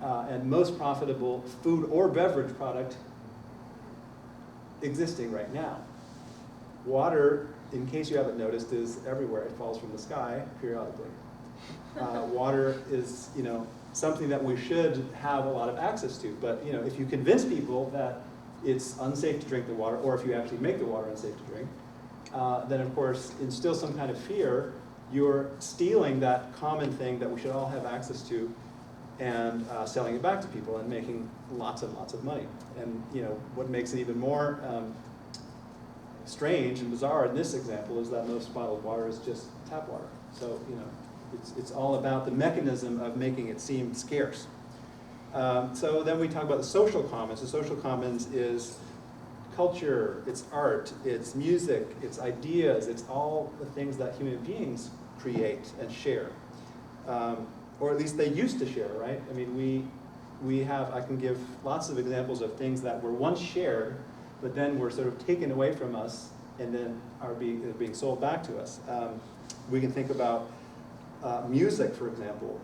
Speaker 2: and most profitable food or beverage product existing right now. Water, in case you haven't noticed, is everywhere. It falls from the sky periodically. Water is, something that we should have a lot of access to. But, if you convince people that it's unsafe to drink the water, or if you actually make the water unsafe to drink, then of course instill some kind of fear. You're stealing that common thing that we should all have access to, and selling it back to people and making lots and lots of money. And what makes it even more strange and bizarre in this example is that most bottled water is just tap water. So it's all about the mechanism of making it seem scarce. So then we talk about the social commons. The social commons is culture, it's art, it's music, it's ideas, it's all the things that human beings create and share. Or at least they used to share, right? I mean, I can give lots of examples of things that were once shared, but then were sort of taken away from us and then are being sold back to us. We can think about music, for example.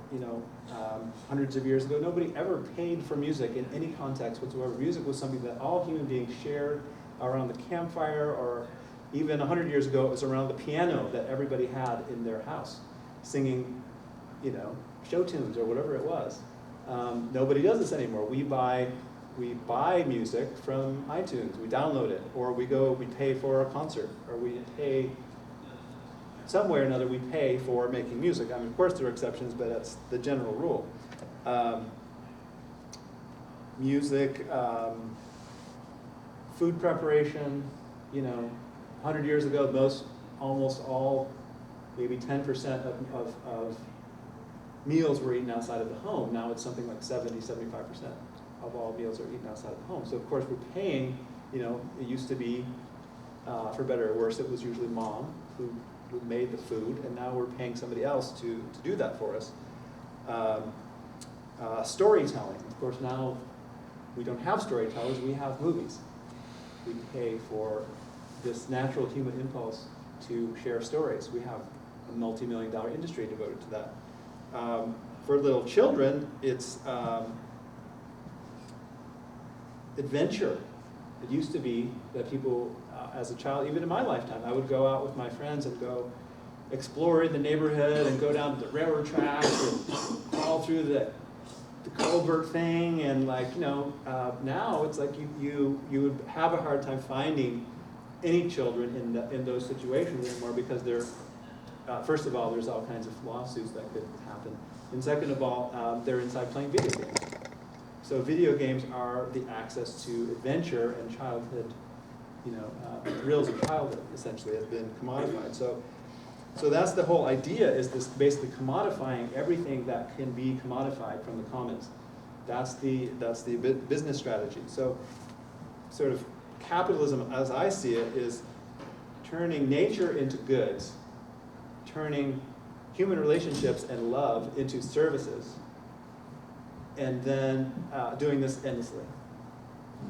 Speaker 2: Hundreds of years ago, nobody ever paid for music in any context whatsoever. Music was something that all human beings shared around the campfire, or even 100 years ago, it was around the piano that everybody had in their house, singing, show tunes or whatever it was. Nobody does this anymore. We buy music from iTunes. We download it, or we pay for a concert, or we pay. Some way or another, we pay for making music. I mean, of course, there are exceptions, but that's the general rule. Music, food preparation. 100 years ago, almost all, maybe 10% of meals were eaten outside of the home. Now it's something like 70-75% of all meals are eaten outside of the home. So of course, we're paying. It used to be, for better or worse, it was usually mom who we made the food, and now we're paying somebody else to do that for us. Storytelling. Of course, now we don't have storytellers, we have movies. We pay for this natural human impulse to share stories. We have a multi-million-dollar industry devoted to that. For little children, it's adventure. It used to be that people, as a child, even in my lifetime, I would go out with my friends and go explore in the neighborhood and go down to the railroad tracks and crawl through the culvert thing, and now it's like you would have a hard time finding any children in those situations anymore, because they're, first of all, there's all kinds of lawsuits that could happen, and second of all, they're inside playing video games. So video games are the access to adventure and childhood, thrills of childhood essentially has been commodified. So that's the whole idea, is this basically commodifying everything that can be commodified from the commons. That's the business strategy. So sort of capitalism, as I see it, is turning nature into goods, turning human relationships and love into services, and then doing this endlessly,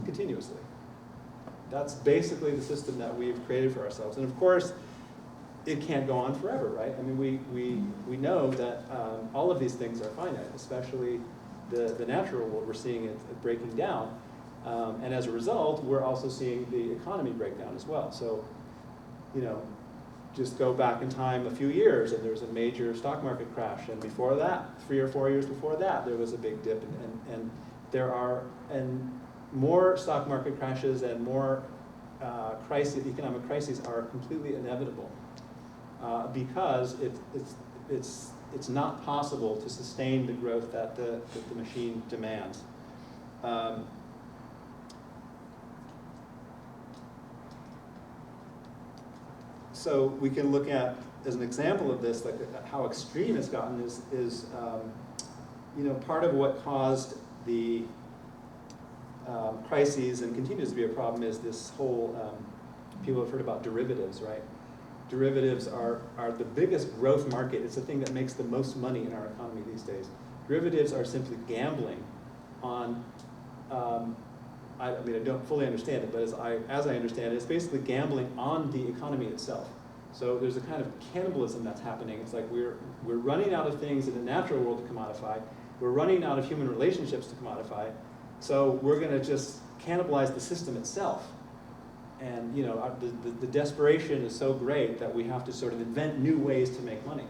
Speaker 2: continuously. That's basically the system that we've created for ourselves. And of course, it can't go on forever, right? I mean, we know that all of these things are finite, especially the natural world. We're seeing it breaking down. And as a result, we're also seeing the economy break down as well. So, just go back in time a few years, and there was a major stock market crash. And before that, 3 or 4 years before that, there was a big dip. And there are more stock market crashes and more economic crises are completely inevitable. Because it's not possible to sustain the growth that the machine demands. So we can look at, as an example of this, like how extreme it's gotten is part of what caused the crises and continues to be a problem is this whole, people have heard about derivatives, right? Derivatives are the biggest growth market. It's the thing that makes the most money in our economy these days. Derivatives are simply gambling on, I don't fully understand it, but as I understand it, it's basically gambling on the economy itself. So there's a kind of cannibalism that's happening. It's like we're running out of things in the natural world to commodify. We're running out of human relationships to commodify. So we're going to just cannibalize the system itself. And the desperation is so great that we have to sort of invent new ways to make money.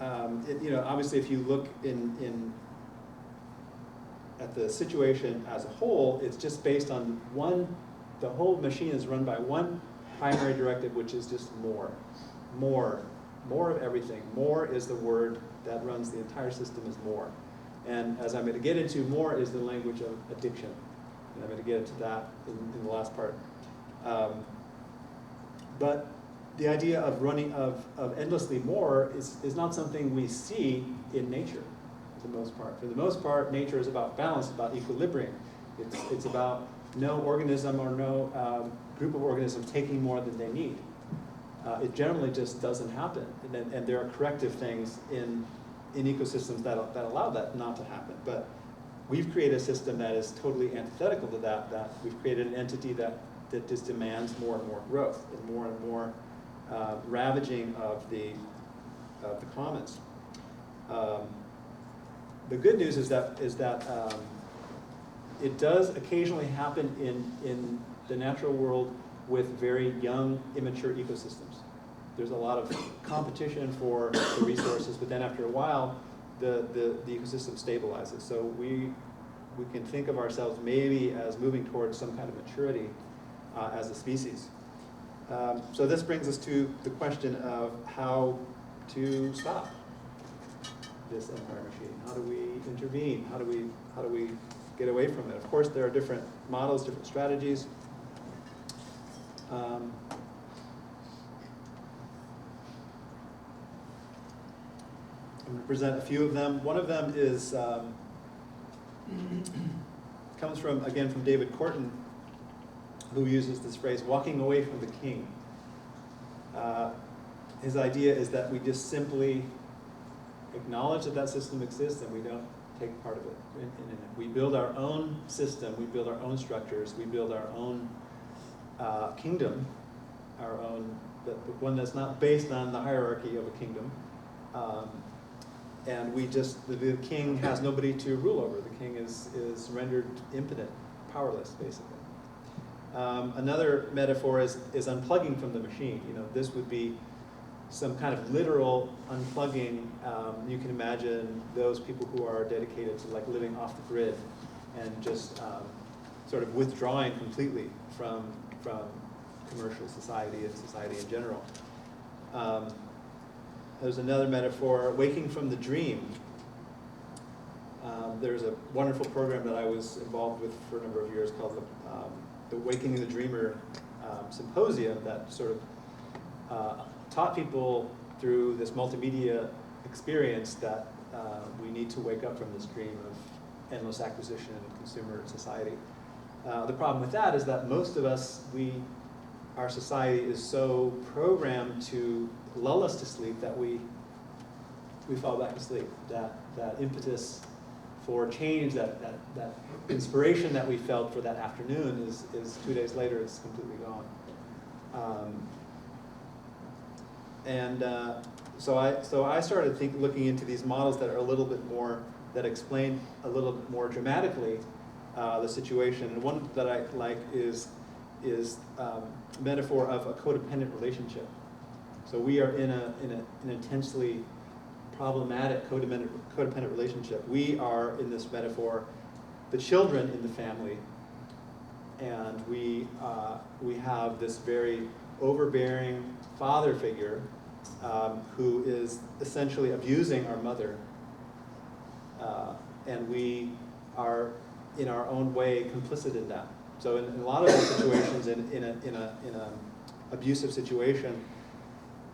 Speaker 2: Obviously, if you look at the situation as a whole, it's just based on the whole machine is run by one primary directive, which is just more of everything. More is the word that runs the entire system, is more. And as I'm going to get into, more is the language of addiction. And I'm going to get into that in the last part. But the idea of running of endlessly more is not something we see in nature, for the most part. For the most part, nature is about balance, about equilibrium. It's about no organism or no group of organisms taking more than they need. It generally just doesn't happen. And there are corrective things in ecosystems that allow that not to happen. But we've created a system that is totally antithetical to that we've created an entity that just demands more and more growth and more ravaging of the commons. The good news is that it does occasionally happen in the natural world with very young, immature ecosystems. There's a lot of competition for the resources, but then after a while, the ecosystem stabilizes. So we can think of ourselves maybe as moving towards some kind of maturity as a species. So this brings us to the question of how to stop this empire machine. How do we intervene? How do we get away from it? Of course, there are different models, different strategies. I'm going to present a few of them. One of them is comes from David Korten, who uses this phrase, walking away from the king. His idea is that we just simply acknowledge that that system exists and we don't take part of it in it. We build our own system, we build our own structures, we build our own kingdom, our own, the one that's not based on the hierarchy of a kingdom. And we just, the king has nobody to rule over. The king is rendered impotent, powerless, basically. Another metaphor is unplugging from the machine. You know, this would be some kind of literal unplugging. You can imagine those people who are dedicated to like living off the grid and just sort of withdrawing completely from commercial society and society in general. There's another metaphor, waking from the dream. There's a wonderful program that I was involved with for a number of years called the Waking the Dreamer Symposium that sort of taught people through this multimedia experience that we need to wake up from this dream of endless acquisition and consumer society. The problem with that is that most of us, our society is so programmed to lull us to sleep that we fall back to sleep. That impetus for change, that inspiration that we felt for that afternoon is 2 days later, it's completely gone. So I started looking into these models that are a little bit more, that explain a little bit more dramatically the situation. And one that I like is a metaphor of a codependent relationship. So we are in an intensely problematic codependent relationship. We are, in this metaphor, the children in the family, and we have this very overbearing father figure who is essentially abusing our mother, and we are, in our own way, complicit in that. So in a lot of those situations, in an abusive situation,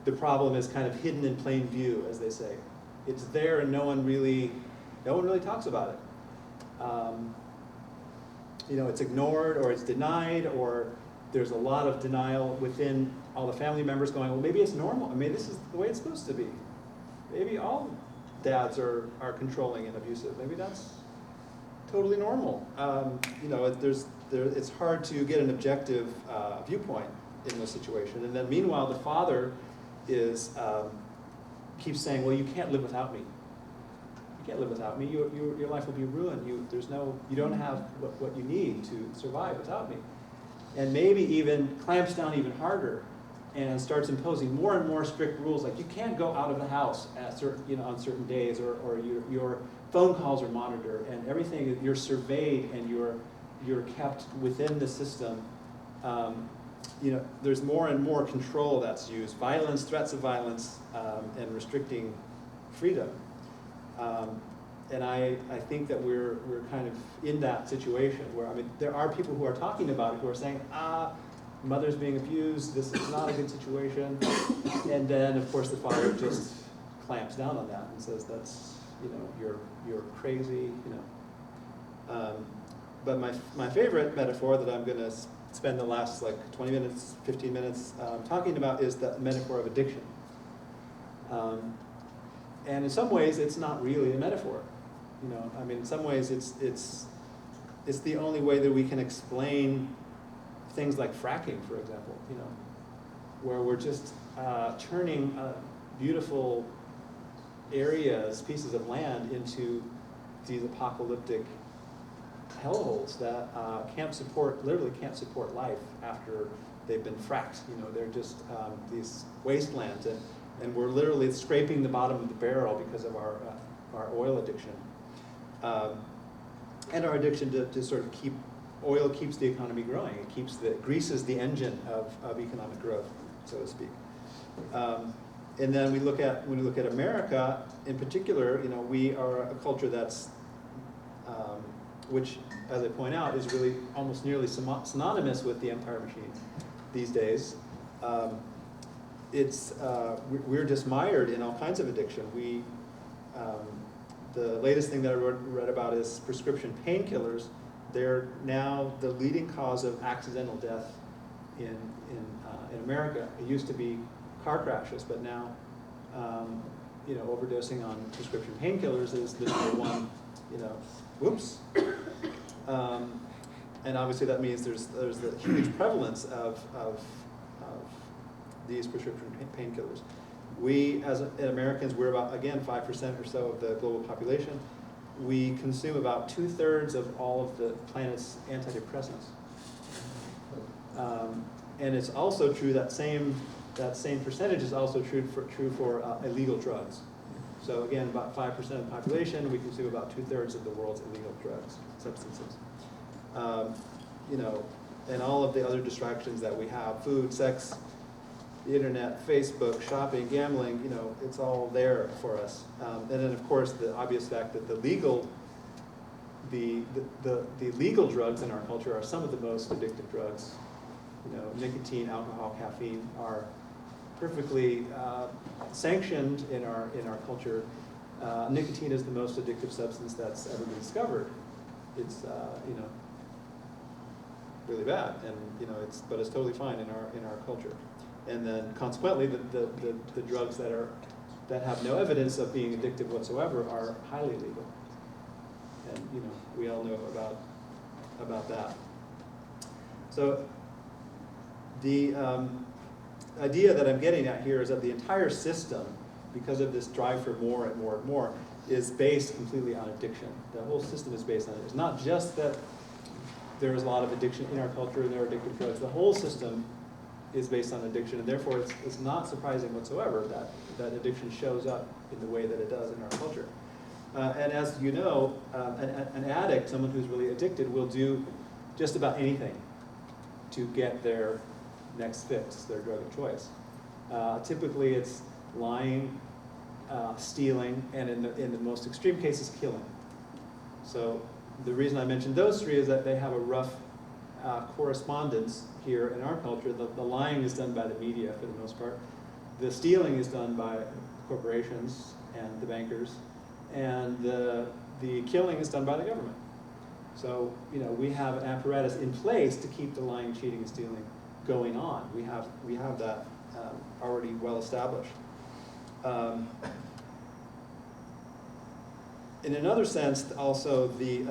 Speaker 2: the problem is kind of hidden in plain view, as they say. It's there, and no one really talks about it. You know, it's ignored, or it's denied, or there's a lot of denial within all the family members going, well, maybe it's normal. I mean, this is the way it's supposed to be. Maybe all dads are controlling and abusive. Maybe that's totally normal. You know, it's hard to get an objective viewpoint in this situation. And then meanwhile, the father keeps saying, well, you can't live without me. You can't live without me. Your life will be ruined. You don't have what you need to survive without me. And maybe even clamps down even harder and starts imposing more and more strict rules, like you can't go out of the house at on certain days, or your phone calls are monitored, and everything, you're surveyed, and you're kept within the system. You know, there's more and more control that's used, violence, threats of violence, and restricting freedom. And I think that we're kind of in that situation where, I mean, there are people who are talking about it, who are saying, mother's being abused, this is not a good situation. And then, of course, the father just clamps down on that and says, that's, you know, you're crazy, you know. But my favorite metaphor that I'm going to spend the last like 20 minutes, 15 minutes talking about is the metaphor of addiction. And in some ways, it's not really a metaphor. You know, I mean, in some ways, it's the only way that we can explain things like fracking, for example. You know, where we're just turning beautiful areas, pieces of land, into these apocalyptic hellholes that literally can't support life after they've been fracked. You know, they're just these wastelands, and we're literally scraping the bottom of the barrel because of our oil addiction, and our addiction to sort of oil keeps the economy growing. It greases the engine of economic growth, so to speak. And then when we look at America in particular, you know, we are a culture that's which, as I point out, is really almost nearly synonymous with the empire machine these days. We're just mired in all kinds of addiction. The latest thing that I read about is prescription painkillers they're now the leading cause of accidental death in America. It used to be car crashes, but now, overdosing on prescription painkillers is the number one, whoops. And obviously that means there's the huge prevalence of these prescription painkillers. We, as Americans, we're about, again, 5% or so of the global population. We consume about 2/3 of all of the planet's antidepressants. And it's also true, that same percentage is also true for illegal drugs. So again, about 5% of the population, we consume about 2/3 of the world's illegal drugs, substances. And all of the other distractions that we have, food, sex, the internet, Facebook, shopping, gambling, it's all there for us. And then of course the obvious fact that the legal drugs in our culture are some of the most addictive drugs. Nicotine, alcohol, caffeine are perfectly sanctioned in our culture. Nicotine is the most addictive substance that's ever been discovered. It's really bad, and but it's totally fine in our culture. And then consequently, the drugs that have no evidence of being addictive whatsoever are highly illegal. And we all know about that. So the idea that I'm getting at here is that the entire system, because of this drive for more and more and more, is based completely on addiction. The whole system is based on it. It's not just that there is a lot of addiction in our culture and there are addictive drugs. The whole system is based on addiction, and therefore it's not surprising whatsoever that addiction shows up in the way that it does in our culture. And as you know, an addict, someone who's really addicted, will do just about anything to get their next fix, their drug of choice. Typically it's lying, stealing, and in the most extreme cases, killing. So the reason I mentioned those three is that they have a rough correspondence here in our culture. The lying is done by the media for the most part. The stealing is done by corporations and the bankers, and the killing is done by the government. So we have an apparatus in place to keep the lying, cheating, and stealing going on. We have that already well established. In another sense, also the